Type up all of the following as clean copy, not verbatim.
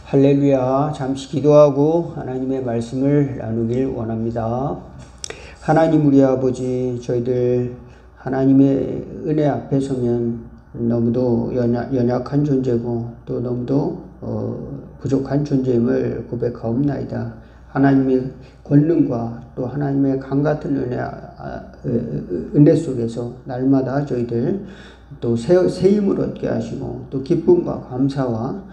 할렐루야. 잠시 기도하고 하나님의 말씀을 나누길 원합니다. 하나님 우리 아버지, 저희들 하나님의 은혜 앞에 서면 너무도 연약한 존재고 또 너무도 부족한 존재임을 고백하옵나이다. 하나님의 권능과 또 하나님의 강같은 은혜 속에서 날마다 저희들 또 새 힘을 얻게 하시고 또 기쁨과 감사와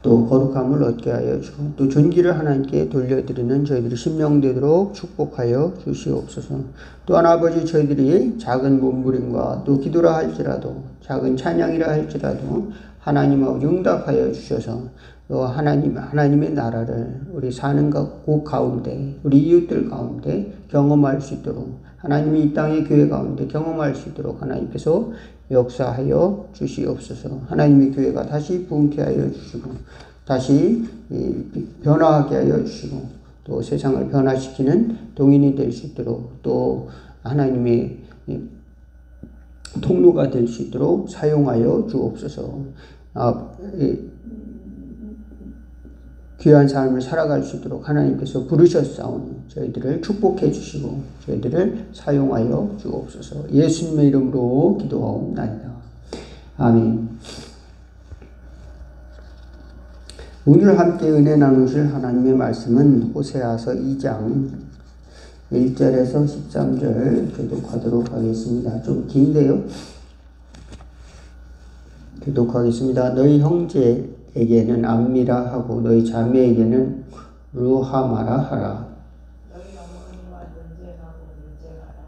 또 거룩함을 얻게 하여 주고 또 존귀를 하나님께 돌려드리는 저희들이 신명되도록 축복하여 주시옵소서. 또한 아버지, 저희들이 작은 몸부림과 또 기도라 할지라도 작은 찬양이라 할지라도 하나님 아버지 응답하여 주셔서 또 하나님의 나라를 우리 사는 곳 가운데 우리 이웃들 가운데 경험할 수 있도록, 하나님이 이 땅의 교회 가운데 경험할 수 있도록 하나님께서 역사하여 주시옵소서. 하나님의 교회가 다시 부흥케 하여 주시고 다시 변화하게 하여 주시고 또 세상을 변화시키는 동인이 될 수 있도록 또 하나님의 통로가 될 수 있도록 사용하여 주옵소서. 귀한 삶을 살아갈 수 있도록 하나님께서 부르셨사오니 저희들을 축복해 주시고 저희들을 사용하여 주옵소서. 예수님의 이름으로 기도하옵나이다. 아멘. 오늘 함께 은혜 나누실 하나님의 말씀은 호세아서 2장 1절에서 13절 교독하도록 하겠습니다. 좀 긴데요. 교독하겠습니다. 너희 형제에게는 암미라 하고 너희 자매에게는 루하마라 하라. 너희 어머니와 논쟁하고 논쟁하라.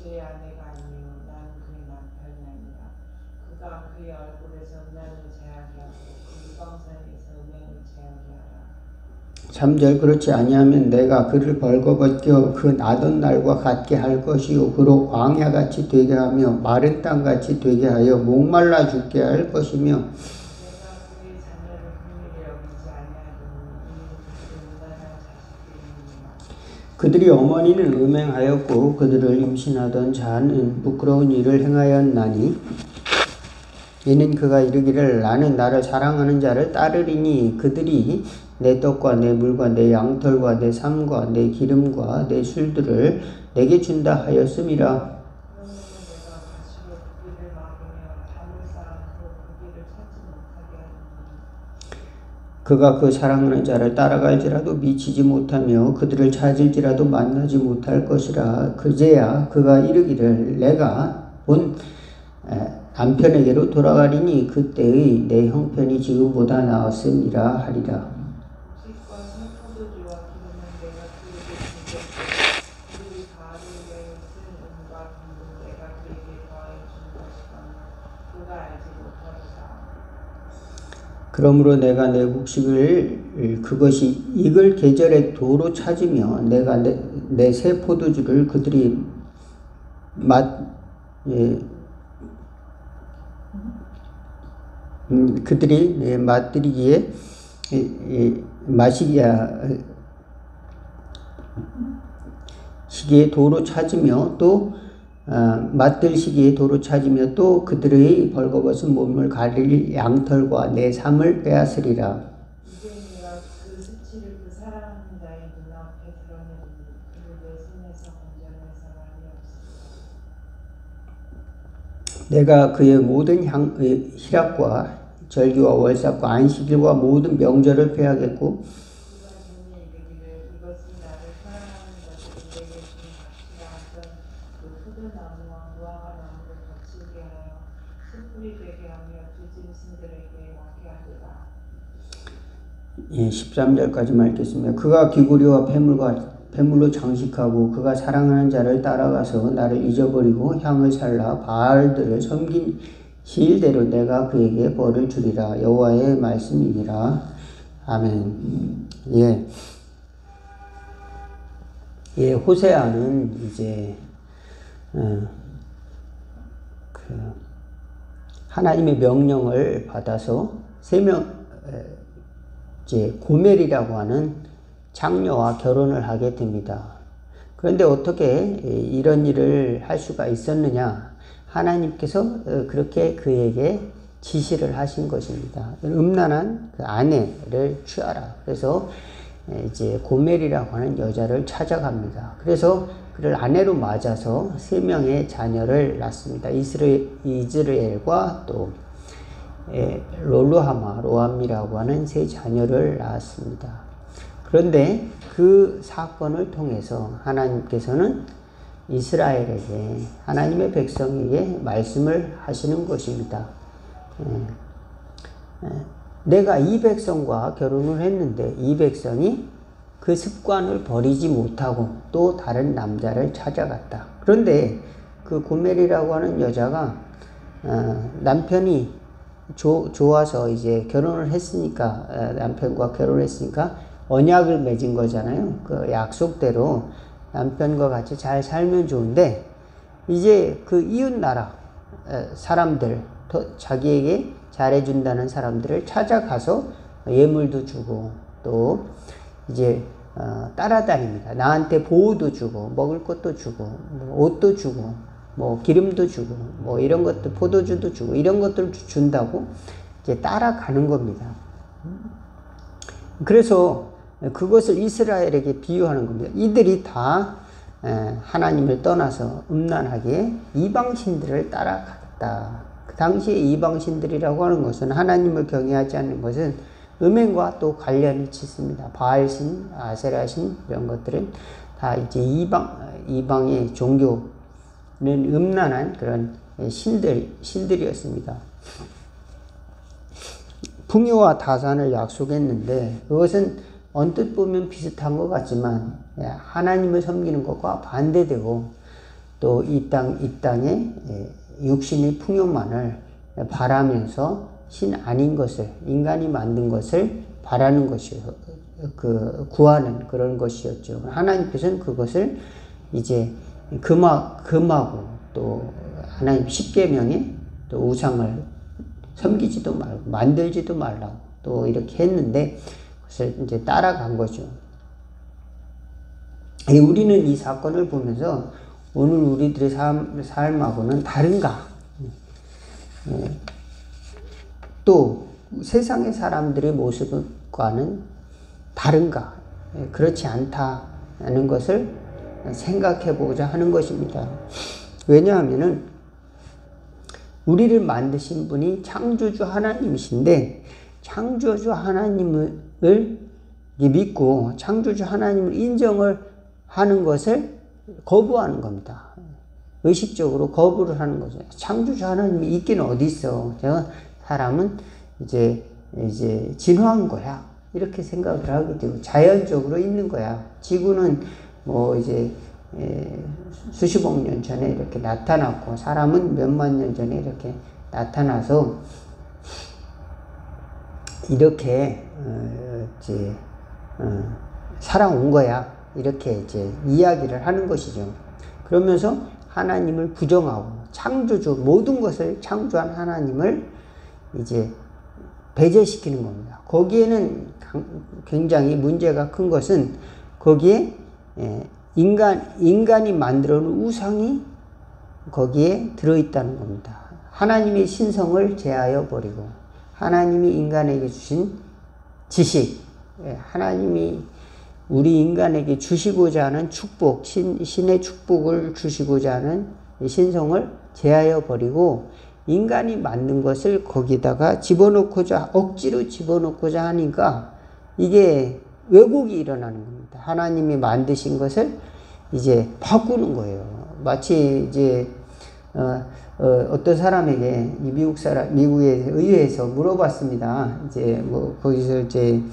그의 아내가 아니요 나는 그의 남편이 아니라 그가 그의 얼굴에서 음란을 제하게 하고 그 유방산에서 음행을 제하게 하라. 3절 그렇지 아니하면 내가 그를 벌거벗겨 그 나던 날과 같게 할 것이요 그로 광야같이 되게 하며 마른 땅같이 되게 하여 목말라 죽게 할 것이며 그들이 어머니는 음행하였고 그들을 임신하던 자는 부끄러운 일을 행하였나니 이는 그가 이르기를 나는 나를 사랑하는 자를 따르리니 그들이 내 떡과 내 물과 내 양털과 내 삶과 내 기름과 내 술들을 내게 준다 하였음이라. 그가 그 사랑하는 자를 따라갈지라도 미치지 못하며 그들을 찾을지라도 만나지 못할 것이라. 그제야 그가 이르기를 내가 본 남편에게로 돌아가리니 그때의 내 형편이 지금보다 나았음이라 하리라. 그러므로 내가 내 곡식을 그것이 익을 계절에 도로 찾으며 내가 내 새 포도주를 그들이 그들이 맛들이기에 시기에 도로 찾으며 또 맛들 시기에 도로 찾으며 또 그들의 벌거벗은 몸을 가릴 양털과 내 삶을 빼앗으리라. 이제 내가 그 수치를 그 사랑하는 자의 눈앞에 드러내니 그를 내 손에서 건져내서 하리옵소서. 내가 그의 모든 희락과 절기와 월삭과 안식일과 모든 명절을 폐하겠고 예, 13절까지만 읽겠습니다. 그가 귀고리와 폐물로 장식하고 그가 사랑하는 자를 따라가서 나를 잊어버리고 향을 살라 바알들을 섬긴 시일대로 내가 그에게 벌을 주리라. 여호와의 말씀이니라. 아멘. 호세아는 이제 하나님의 명령을 받아서 이제 고멜이라고 하는 장녀와 결혼을 하게 됩니다. 그런데 어떻게 이런 일을 할 수가 있었느냐? 하나님께서 그렇게 그에게 지시를 하신 것입니다. 음란한 그 아내를 취하라. 그래서 이제 고멜이라고 하는 여자를 찾아갑니다. 그래서 그를 아내로 맞아서 3명의 자녀를 낳습니다. 이즈르엘과 또 로함이라고 하는 3 자녀를 낳았습니다. 그런데 그 사건을 통해서 하나님께서는 이스라엘에게, 하나님의 백성에게 말씀을 하시는 것입니다. 내가 이 백성과 결혼을 했는데 이 백성이 그 습관을 버리지 못하고 또 다른 남자를 찾아갔다. 그런데 그 고멜이라고 하는 여자가 남편이 좋아서 이제 결혼을 했으니까, 남편과 결혼했으니까 언약을 맺은 거잖아요. 그 약속대로 남편과 같이 잘 살면 좋은데, 이제 그 이웃 나라 사람들, 자기에게 잘해준다는 사람들을 찾아가서 예물도 주고 또 이제 따라다닙니다. 나한테 보호도 주고 먹을 것도 주고 옷도 주고 뭐 기름도 주고 뭐 이런 것들, 포도주도 주고 이런 것들을 준다고 이제 따라가는 겁니다. 그래서 그것을 이스라엘에게 비유하는 겁니다. 이들이 다 하나님을 떠나서 음란하게 이방신들을 따라갔다. 그 당시에 이방신들이라고 하는 것은, 하나님을 경외하지 않는 것은 음행과 또 관련이 있습니다. 바알신, 아세라신 이런 것들은 다 이제 이방의 종교는 음란한 그런 신들이었습니다. 풍요와 다산을 약속했는데 그것은 언뜻 보면 비슷한 것 같지만 하나님을 섬기는 것과 반대되고, 또 이 땅에 육신의 풍요만을 바라면서 신 아닌 것을, 인간이 만든 것을 바라는 것이요, 구하는 그런 것이었죠. 하나님께서는 그것을 이제 금하고, 또 하나님 십계명에 또 우상을 섬기지도 말고 만들지도 말라고 또 이렇게 했는데 그것을 이제 따라간 거죠. 우리는 이 사건을 보면서 오늘 우리들의 삶하고는 다른가? 또 세상의 사람들의 모습과는 다른가? 그렇지 않다는 것을 생각해 보고자 하는 것입니다. 왜냐하면은 우리를 만드신 분이 창조주 하나님이신데, 창조주 하나님을 믿고 창조주 하나님을 인정을 하는 것을 거부하는 겁니다. 의식적으로 거부를 하는 거죠. 창조주 하나님이 있긴 어디 있어? 사람은 이제 진화한 거야. 이렇게 생각을 하게 되고, 자연적으로 있는 거야. 지구는 뭐 이제 수십억 년 전에 이렇게 나타났고, 사람은 몇만 년 전에 이렇게 나타나서 이렇게 살아온 거야. 이렇게 이제 이야기를 하는 것이죠. 그러면서 하나님을 부정하고, 창조주, 모든 것을 창조한 하나님을 이제 배제시키는 겁니다. 거기에는 굉장히 문제가 큰 것은, 거기에 인간이 만들어 놓은 우상이 거기에 들어있다는 겁니다. 하나님의 신성을 제하여 버리고, 하나님이 인간에게 주신 지식, 하나님이 우리 인간에게 주시고자 하는 축복, 신의 축복을 주시고자 하는 신성을 제하여 버리고, 인간이 만든 것을 거기다가 억지로 집어넣고자 하니까 이게 왜곡이 일어나는 겁니다. 하나님이 만드신 것을 이제 바꾸는 거예요. 마치 이제 어떤 사람에게, 미국의 의회에서 물어봤습니다. 이제 뭐 거기서 이제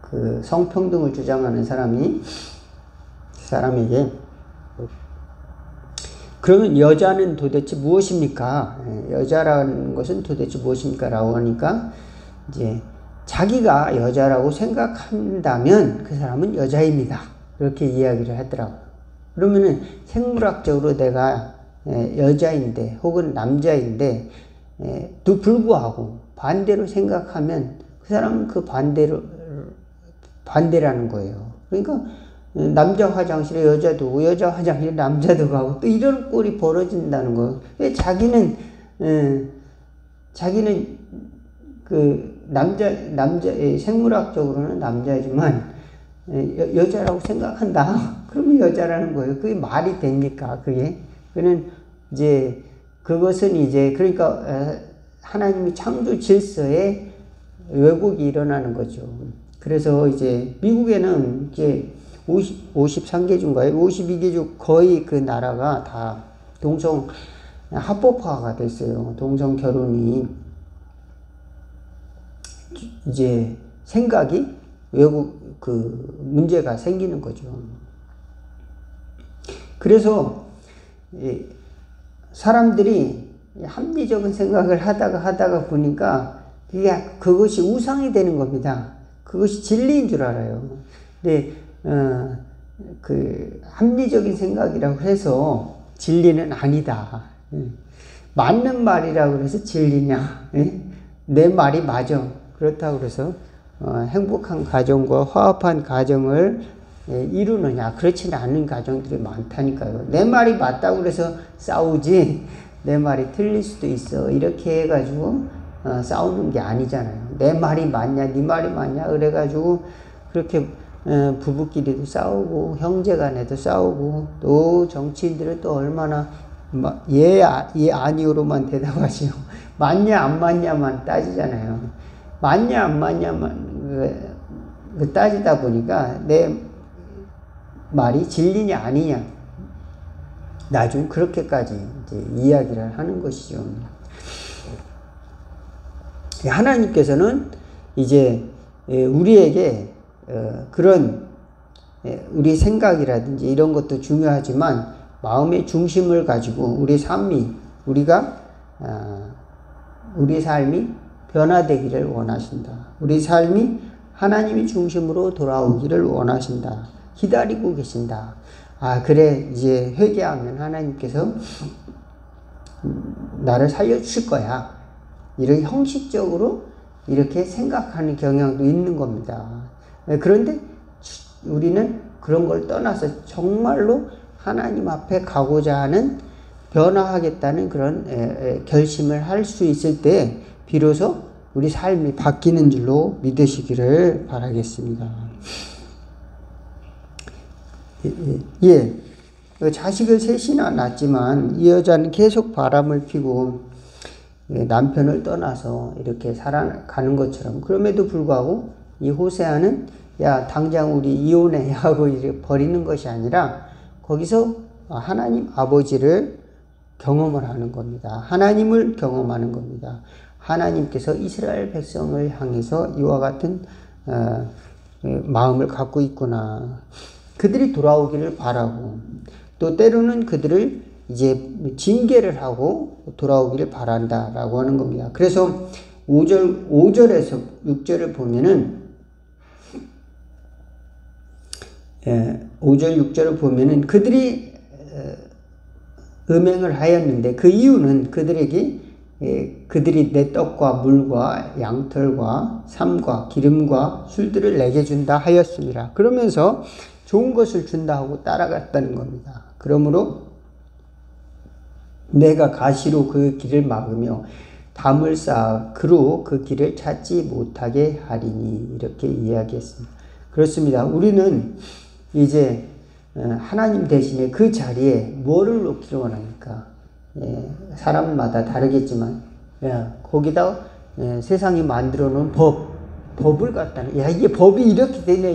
그 성평등을 주장하는 사람에게 그러면 여자는 도대체 무엇입니까? 여자라는 것은 도대체 무엇입니까? 라고 하니까 이제 자기가 여자라고 생각한다면 그 사람은 여자입니다. 그렇게 이야기를 하더라고요. 그러면은 생물학적으로 내가 여자인데 혹은 남자인데 또 불구하고 반대로 생각하면 그 사람은 그 반대라는 거예요. 그러니까 남자 화장실에 여자도 오고 여자 화장실에 남자도 가고 또 이런 꼴이 벌어진다는 거. 왜 자기는 그 남자 생물학적으로는 남자지만 여자라고 생각한다. 그러면 여자라는 거예요. 그게 말이 됩니까? 그게 그는 이제 그것은 이제 그러니까 하나님이 창조 질서에 왜곡이 일어나는 거죠. 그래서 이제 미국에는 이제 53개 주인가요? 52개 주 거의 그 나라가 다 동성 합법화가 됐어요. 동성 결혼이 이제 생각이 외국 그 문제가 생기는 거죠. 그래서 사람들이 합리적인 생각을 하다가 보니까 그것이 우상이 되는 겁니다. 그것이 진리인 줄 알아요. 근데 그 합리적인 생각이라고 해서 진리는 아니다. 맞는 말이라고 해서 진리냐? 내 말이 맞아. 그렇다고 해서 행복한 가정과 화합한 가정을 이루느냐? 그렇지는 않은 가정들이 많다니까요. 내 말이 맞다고 해서 싸우지 내 말이 틀릴 수도 있어. 이렇게 해가지고 싸우는 게 아니잖아요. 내 말이 맞냐, 네 말이 맞냐, 그래가지고 그렇게 부부끼리도 싸우고 형제간에도 싸우고 또 정치인들은 또 얼마나 예 아니오로만 대답하시고 맞냐 안 맞냐만 따지잖아요. 맞냐 안 맞냐만 따지다 보니까 내 말이 진리냐 아니냐 나중 그렇게까지 이제 이야기를 하는 것이죠. 하나님께서는 이제 우리에게 그런 우리 생각이라든지 이런 것도 중요하지만 마음의 중심을 가지고 우리 삶이 우리 삶이 변화되기를 원하신다. 우리 삶이 하나님이 중심으로 돌아오기를 원하신다. 기다리고 계신다. 그래 이제 회개하면 하나님께서 나를 살려주실 거야. 이런 형식적으로 이렇게 생각하는 경향도 있는 겁니다. 그런데 우리는 그런 걸 떠나서 정말로 하나님 앞에 가고자 하는 변화하겠다는 그런 결심을 할 수 있을 때 비로소 우리 삶이 바뀌는 줄로 믿으시기를 바라겠습니다. 자식을 셋이나 낳았지만 이 여자는 계속 바람을 피고 남편을 떠나서 이렇게 살아가는 것처럼 그럼에도 불구하고 이 호세아는 야 당장 우리 이혼해 하고 이렇게 버리는 것이 아니라 거기서 하나님 아버지를 경험을 하는 겁니다. 하나님을 경험하는 겁니다. 하나님께서 이스라엘 백성을 향해서 이와 같은 마음을 갖고 있구나. 그들이 돌아오기를 바라고 또 때로는 그들을 이제 징계를 하고 돌아오기를 바란다라고 하는 겁니다. 그래서 5절에서 6절을 보면은 5절 6절을 보면은 그들이 음행을 하였는데 그 이유는 그들이 내 떡과 물과 양털과 삶과 기름과 술들을 내게 준다 하였습니다. 그러면서 좋은 것을 준다 하고 따라갔다는 겁니다. 그러므로 내가 가시로 그 길을 막으며 담을 쌓아 그로 그 길을 찾지 못하게 하리니 이렇게 이야기했습니다. 그렇습니다. 우리는 이제 하나님 대신에 그 자리에 뭐를 놓기를 원합니까? 사람마다 다르겠지만 거기다 세상이 만들어 놓은 법을 갖다는 이게 법이 이렇게 되네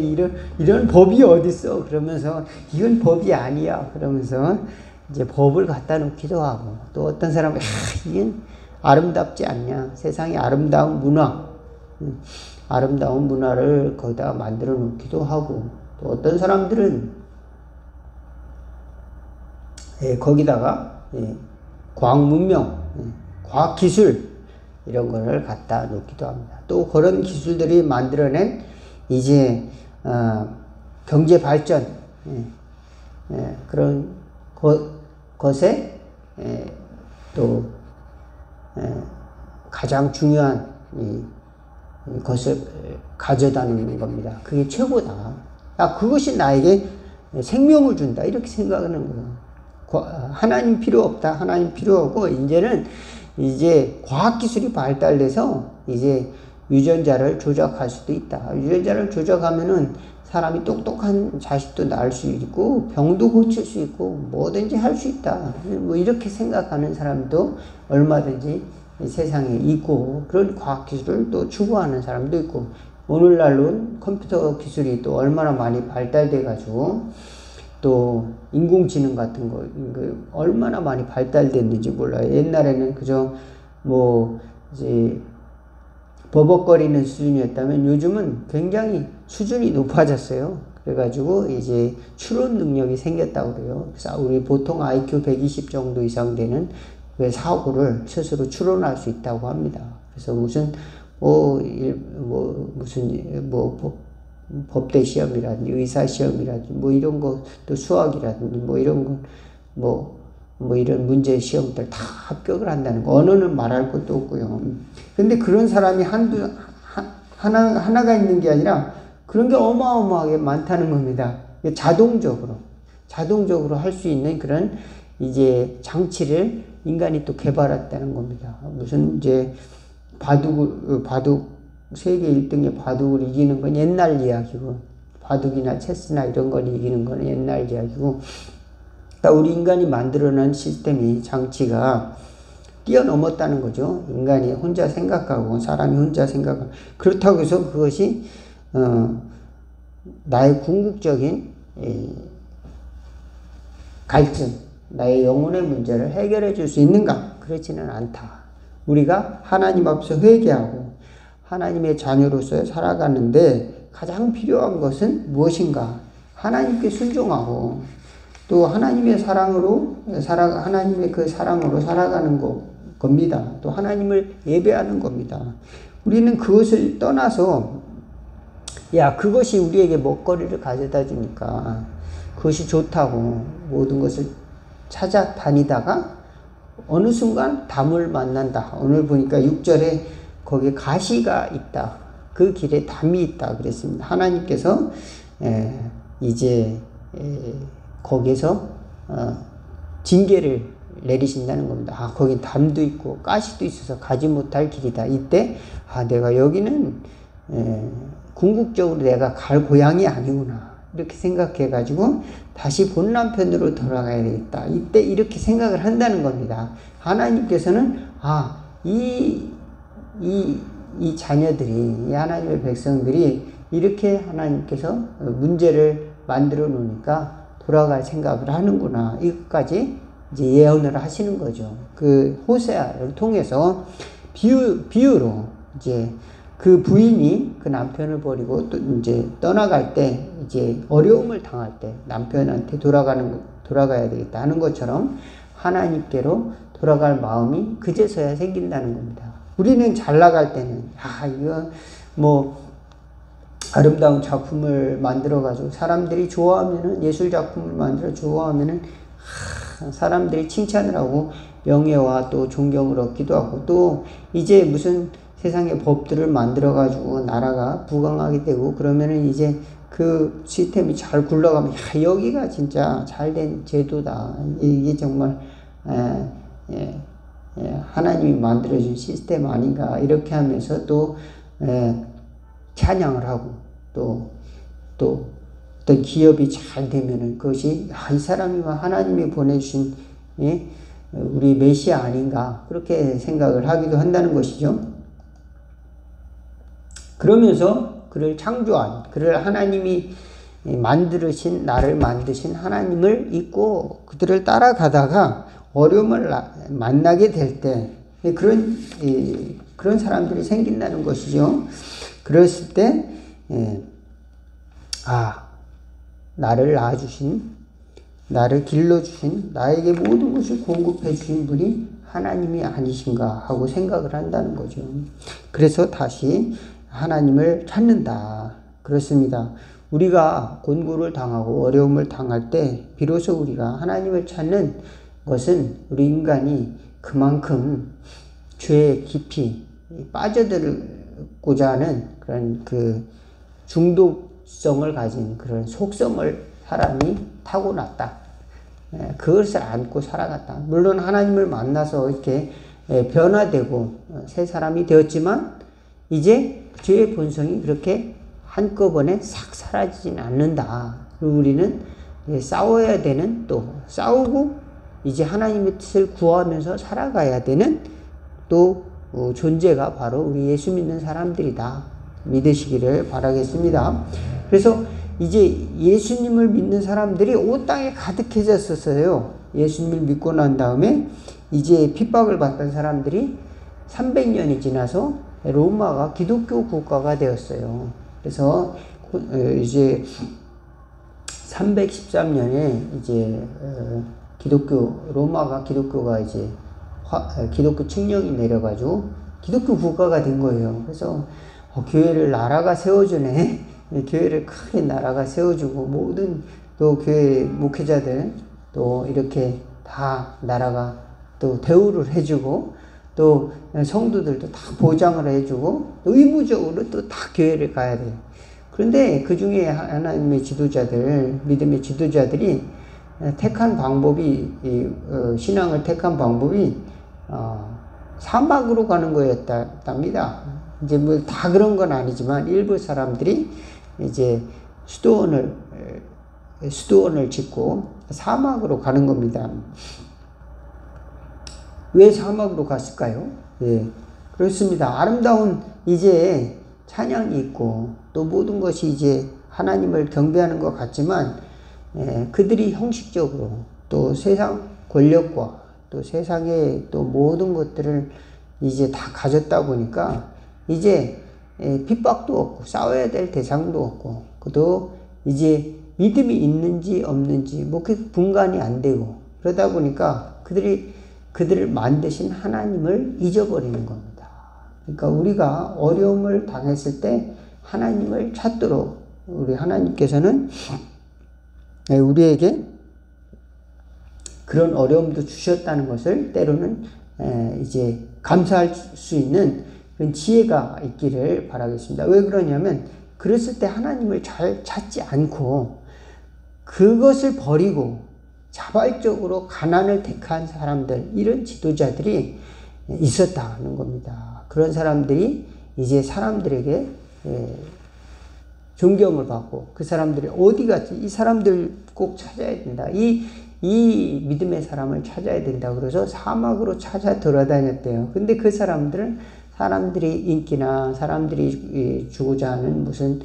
이런 법이 어딨어 그러면서 이건 법이 아니야 그러면서 이제 법을 갖다 놓기도 하고 또 어떤 사람은 이건 아름답지 않냐 세상의 아름다운 문화를 거기다가 만들어 놓기도 하고 또 어떤 사람들은 거기다가 과학 문명, 과학 기술 이런 거를 갖다 놓기도 합니다. 또 그런 기술들이 만들어낸 이제 경제 발전 그런 것에 또 가장 중요한 것을 가져다 놓는 겁니다. 그게 최고다. 그것이 나에게 생명을 준다 이렇게 생각하는 거예요. 하나님 필요 없다. 하나님 필요 없고 이제는 이제 과학기술이 발달돼서 이제 유전자를 조작할 수도 있다. 유전자를 조작하면은 사람이 똑똑한 자식도 낳을 수 있고 병도 고칠 수 있고 뭐든지 할 수 있다. 뭐 이렇게 생각하는 사람도 얼마든지 세상에 있고 그런 과학기술을 또 추구하는 사람도 있고 오늘날로는 컴퓨터 기술이 또 얼마나 많이 발달돼 가지고 또 인공지능 같은 거 얼마나 많이 발달됐는지 몰라요. 옛날에는 그저 뭐 이제 버벅거리는 수준이었다면 요즘은 굉장히 수준이 높아졌어요. 그래가지고 이제 추론 능력이 생겼다고 그래요. 그래서 우리 보통 IQ 120 정도 이상 되는 그 사고를 스스로 추론할 수 있다고 합니다. 그래서 무슨 법대 시험이라든지 의사 시험이라든지 뭐 이런 거 또 수학이라든지 뭐 이런 거 뭐 이런 문제 시험들 다 합격을 한다는 거 언어는 말할 것도 없고요. 근데 그런 사람이 하나가 있는 게 아니라 그런 게 어마어마하게 많다는 겁니다. 자동적으로 할 수 있는 그런 이제 장치를 인간이 또 개발했다는 겁니다. 무슨 이제 바둑 세계 1등의 바둑을 이기는 건 옛날 이야기고 바둑이나 체스나 이런 걸 이기는 건 옛날 이야기고 그러니까 우리 인간이 만들어낸 시스템이 장치가 뛰어넘었다는 거죠. 인간이 혼자 생각하고 사람이 혼자 생각하고 그렇다고 해서 그것이 나의 궁극적인 갈증, 나의 영혼의 문제를 해결해 줄 수 있는가? 그렇지는 않다. 우리가 하나님 앞에서 회개하고 하나님의 자녀로서 살아가는데 가장 필요한 것은 무엇인가? 하나님께 순종하고 또 하나님의 하나님의 그 사랑으로 살아가는 겁니다. 또 하나님을 예배하는 겁니다. 우리는 그것을 떠나서 그것이 우리에게 먹거리를 가져다 주니까 그것이 좋다고 모든 것을 찾아다니다가 어느 순간 담을 만난다. 오늘 보니까 6절에 거기에 가시가 있다. 그 길에 담이 있다 그랬습니다. 하나님께서 이제 거기서 징계를 내리신다는 겁니다. 거긴 담도 있고 가시도 있어서 가지 못할 길이다. 이때 내가 여기는 궁극적으로 내가 갈 고향이 아니구나. 이렇게 생각해 가지고 다시 본 남편으로 돌아가야 되겠다. 이때 이렇게 생각을 한다는 겁니다. 하나님께서는 이 자녀들이 이 하나님의 백성들이 이렇게 하나님께서 문제를 만들어 놓으니까 돌아갈 생각을 하는구나. 이것까지 이제 예언을 하시는 거죠. 그 호세아를 통해서 비유로 이제 그 부인이 그 남편을 버리고 또 이제 떠나갈 때 이제 어려움을 당할 때 남편한테 돌아가야 되겠다 하는 것처럼 하나님께로 돌아갈 마음이 그제서야 생긴다는 겁니다. 우리는 잘 나갈 때는 이거 뭐 아름다운 작품을 만들어가지고 사람들이 좋아하면은 예술 작품을 만들어 좋아하면은 사람들이 칭찬을 하고 명예와 또 존경을 얻기도 하고 또 이제 무슨 세상의 법들을 만들어가지고 나라가 부강하게 되고 그러면은 이제 그 시스템이 잘 굴러가면 여기가 진짜 잘된 제도다. 이게 정말 하나님이 만들어준 시스템 아닌가 이렇게 하면서 또 찬양을 하고 또 어떤 기업이 잘 되면은 그것이 이 사람이 하나님이 보내주신 우리 메시아 아닌가 그렇게 생각을 하기도 한다는 것이죠. 그러면서 그를 창조한 그를 하나님이 나를 만드신 하나님을 잊고 그들을 따라가다가 어려움을 만나게 될 때 그런 사람들이 생긴다는 것이죠. 그랬을 때 나를 낳아주신 나를 길러주신 나에게 모든 것을 공급해 주신 분이 하나님이 아니신가 하고 생각을 한다는 거죠. 그래서 다시 하나님을 찾는다. 그렇습니다. 우리가 곤고를 당하고 어려움을 당할 때 비로소 우리가 하나님을 찾는 것은 우리 인간이 그만큼 죄에 깊이 빠져들고자 하는 그런 그 중독성을 가진 그런 속성을 사람이 타고났다. 그것을 안고 살아갔다. 물론 하나님을 만나서 이렇게 변화되고 새 사람이 되었지만 이제 죄의 본성이 그렇게 한꺼번에 싹 사라지진 않는다. 그리고 우리는 싸워야 되는, 또 싸우고 이제 하나님의 뜻을 구하면서 살아가야 되는 또 존재가 바로 우리 예수 믿는 사람들이다. 믿으시기를 바라겠습니다. 그래서 이제 예수님을 믿는 사람들이 온 땅에 가득해졌었어요. 예수님을 믿고 난 다음에 이제 핍박을 받던 사람들이 300년이 지나서 로마가 기독교 국가가 되었어요. 그래서 이제 313년에 이제 로마가 기독교가 이제 기독교 칙령이 내려가지고 기독교 국가가 된 거예요. 그래서 교회를 나라가 세워주네. 교회를 크게 나라가 세워주고 모든 또 교회 목회자들 또 이렇게 다 나라가 또 대우를 해주고 또 성도들도 다 보장을 해주고 의무적으로 또 다 교회를 가야 돼요. 그런데 그 중에 하나님의 지도자들, 믿음의 지도자들이 택한 방법이, 신앙을 택한 방법이 사막으로 가는 거였답니다. 이제 뭐 다 그런 건 아니지만 일부 사람들이 이제 수도원을 짓고 사막으로 가는 겁니다. 왜 사막으로 갔을까요? 예, 그렇습니다. 아름다운 이제 찬양이 있고 또 모든 것이 이제 하나님을 경배하는 것 같지만 그들이 형식적으로 또 세상 권력과 또 세상의 또 모든 것들을 이제 다 가졌다 보니까 이제 핍박도 없고 싸워야 될 대상도 없고 또 이제 믿음이 있는지 없는지 뭐 그 분간이 안 되고 그러다 보니까 그들을 만드신 하나님을 잊어버리는 겁니다. 그러니까 우리가 어려움을 당했을 때 하나님을 찾도록 우리 하나님께서는 우리에게 그런 어려움도 주셨다는 것을 때로는 이제 감사할 수 있는 그런 지혜가 있기를 바라겠습니다. 왜 그러냐면 그랬을 때 하나님을 잘 찾지 않고 그것을 버리고 자발적으로 가난을 택한 사람들, 이런 지도자들이 있었다는 겁니다. 그런 사람들이 이제 사람들에게 존경을 받고 그 사람들이 어디 갔지? 이 사람들 꼭 찾아야 된다. 이 믿음의 사람을 찾아야 된다. 그래서 사막으로 찾아 돌아다녔대요. 근데 그 사람들은 사람들이 인기나 사람들이 주고자 하는 무슨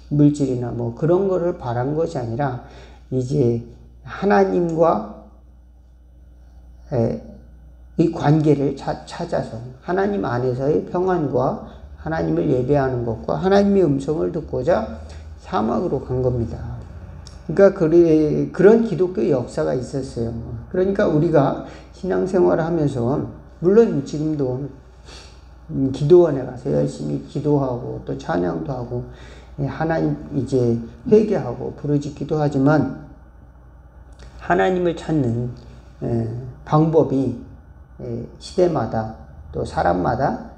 물질이나 뭐 그런 거를 바란 것이 아니라 이제 하나님과 이 관계를 찾아서 하나님 안에서의 평안과 하나님을 예배하는 것과 하나님의 음성을 듣고자 사막으로 간 겁니다. 그러니까 그런 기독교 역사가 있었어요. 그러니까 우리가 신앙생활을 하면서 물론 지금도 기도원에 가서 열심히 기도하고 또 찬양도 하고 하나님 이제 회개하고 부르짖기도 하지만 하나님을 찾는 방법이 시대마다 또 사람마다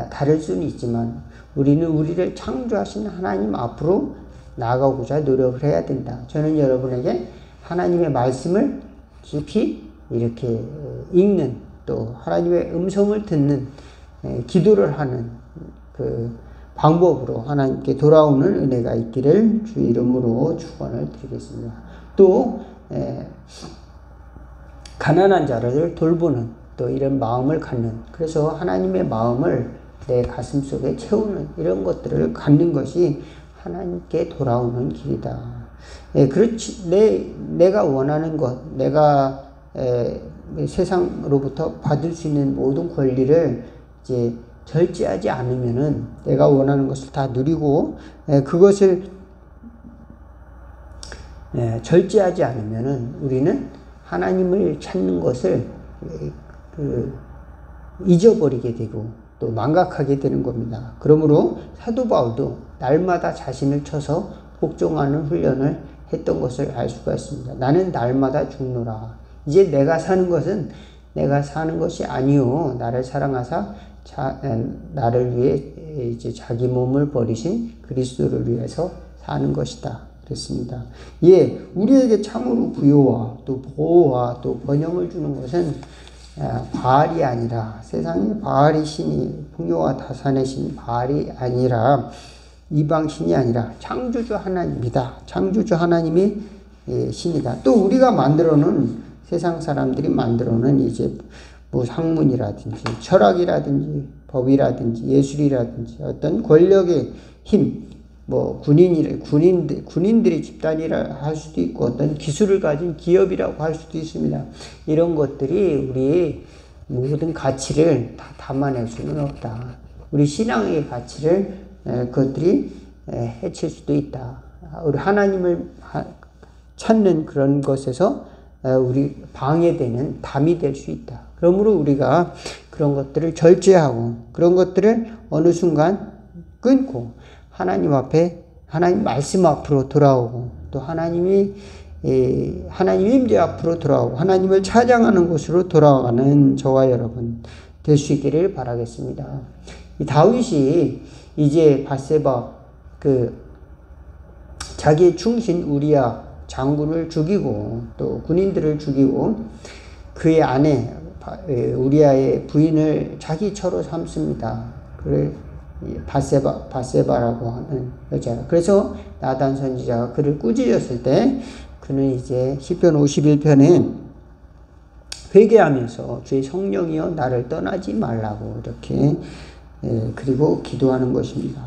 다를 수는 있지만 우리는 우리를 창조하신 하나님 앞으로 나아가고자 노력을 해야 된다. 저는 여러분에게 하나님의 말씀을 깊이 이렇게 읽는 또 하나님의 음성을 듣는 기도를 하는 그 방법으로 하나님께 돌아오는 은혜가 있기를 주 이름으로 축원을 드리겠습니다. 또 가난한 자를 돌보는 또 이런 마음을 갖는, 그래서 하나님의 마음을 내 가슴 속에 채우는 이런 것들을 갖는 것이 하나님께 돌아오는 길이다. 그렇지, 내가 원하는 것, 내가 세상으로부터 받을 수 있는 모든 권리를 이제 절제하지 않으면은 내가 원하는 것을 다 누리고 그것을 절제하지 않으면은 우리는 하나님을 찾는 것을 잊어버리게 되고 또 망각하게 되는 겁니다. 그러므로 사도 바울도 날마다 자신을 쳐서 복종하는 훈련을 했던 것을 알 수가 있습니다. 나는 날마다 죽노라. 이제 내가 사는 것은 내가 사는 것이 아니요 나를 사랑하사 나를 위해 이제 자기 몸을 버리신 그리스도를 위해서 사는 것이다. 됐습니다. 예, 우리에게 참으로 부요와 또 보호와 또 번영을 주는 것은 바알이 아니라, 세상의 바알이 신이, 풍요와 다산의 신이 바알이 아니라, 이방신이 아니라 창조주 하나님이다. 창조주 하나님이 신이다. 또 우리가 만들어놓은, 세상 사람들이 만들어놓은 이제 뭐 학문이라든지 철학이라든지 법이라든지 예술이라든지 어떤 권력의 힘, 뭐 군인들이 집단이라 할 수도 있고 어떤 기술을 가진 기업이라고 할 수도 있습니다. 이런 것들이 우리의 모든 가치를 다 담아낼 수는 없다. 우리 신앙의 가치를 그것들이 해칠 수도 있다. 우리 하나님을 찾는 그런 것에서 우리 방해되는 담이 될 수 있다. 그러므로 우리가 그런 것들을 절제하고 그런 것들을 어느 순간 끊고 하나님 앞에, 하나님 말씀 앞으로 돌아오고 또 하나님의 임재 앞으로 돌아오고 하나님을 찬양하는 곳으로 돌아가는 저와 여러분 될 수 있기를 바라겠습니다. 이 다윗이 이제 밧세바 자기의 충신 우리야 장군을 죽이고 또 군인들을 죽이고 그의 아내 우리야의 부인을 자기 처로 삼습니다. 그를 밧세바라고 하는 여자. 그래서 나단 선지자가 그를 꾸짖었을 때 그는 이제 시편 51편에 회개하면서 주의 성령이여 나를 떠나지 말라고 이렇게 그리고 기도하는 것입니다.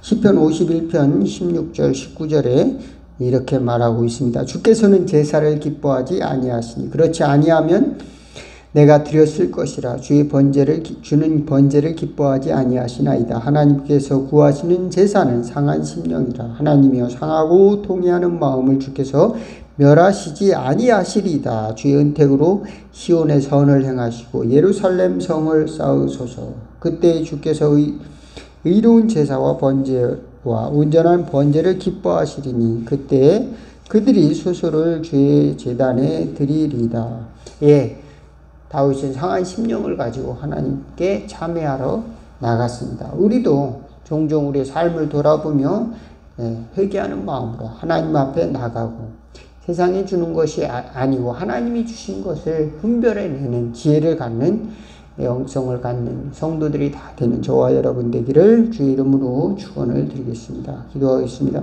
시편 51편 16절 19절에 이렇게 말하고 있습니다. 주께서는 제사를 기뻐하지 아니하시니 그렇지 아니하면 내가 드렸을 것이라. 주는 번제를 기뻐하지 아니하시나이다. 하나님께서 구하시는 제사는 상한 심령이라. 하나님이여 상하고 통회하는 마음을 주께서 멸하시지 아니하시리이다. 주의 은택으로 시온의 선을 행하시고 예루살렘 성을 쌓으소서. 그때 주께서 의로운 제사와 번제와 온전한 번제를 기뻐하시리니 그때 그들이 수소를 주의 제단에 드리리이다. 예, 다윗은 상한 심령을 가지고 하나님께 참회하러 나갔습니다. 우리도 종종 우리의 삶을 돌아보며 회개하는 마음으로 하나님 앞에 나가고 세상이 주는 것이 아니고 하나님이 주신 것을 분별해내는 지혜를 갖는 영성을 갖는 성도들이 다 되는 저와 여러분 되기를 주의 이름으로 축원을 드리겠습니다. 기도하겠습니다.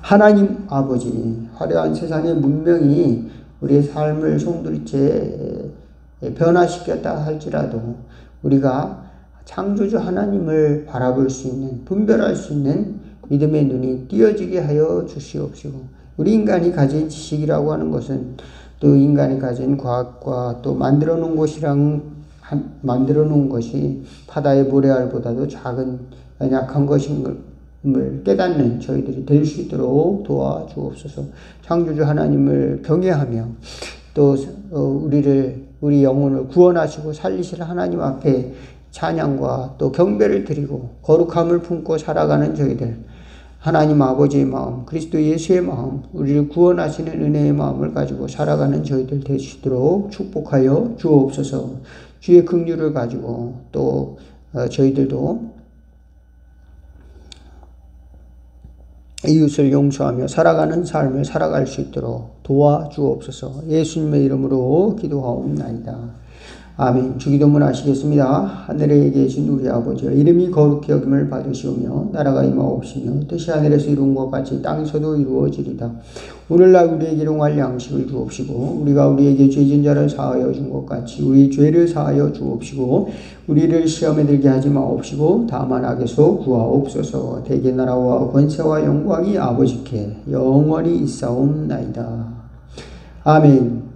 하나님 아버지, 화려한 세상의 문명이 우리의 삶을 송두리째 변화시켰다 할지라도 우리가 창조주 하나님을 바라볼 수 있는, 분별할 수 있는 믿음의 눈이 띄어지게 하여 주시옵시고, 우리 인간이 가진 지식이라고 하는 것은 또 인간이 가진 과학과 또 만들어 놓은 것이 바다의 모래알보다도 작은 연약한 것임을 깨닫는 저희들이 될 수 있도록 도와주옵소서. 창조주 하나님을 경외하며 또 우리 영혼을 구원하시고 살리실 하나님 앞에 찬양과 또 경배를 드리고 거룩함을 품고 살아가는 저희들, 하나님 아버지의 마음, 그리스도 예수의 마음, 우리를 구원하시는 은혜의 마음을 가지고 살아가는 저희들 될 수 있도록 축복하여 주옵소서. 주의 긍휼을 가지고 또 저희들도 이웃을 용서하며 살아가는 삶을 살아갈 수 있도록 도와주옵소서. 예수님의 이름으로 기도하옵나이다. 아멘. 주기도문 하시겠습니다. 하늘에 계신 우리 아버지여, 이름이 거룩히 여김을 받으시오며 나라가 임하옵시며 뜻이 하늘에서 이룬 것 같이 땅에서도 이루어지리다. 오늘날 우리에게 일용할 양식을 주옵시고 우리가 우리에게 죄진 자를 사하여 준 것 같이 우리 죄를 사하여 주옵시고 우리를 시험에 들게 하지 마옵시고 다만 악에서 구하옵소서. 대개 나라와 권세와 영광이 아버지께 영원히 있사옵나이다. 아멘.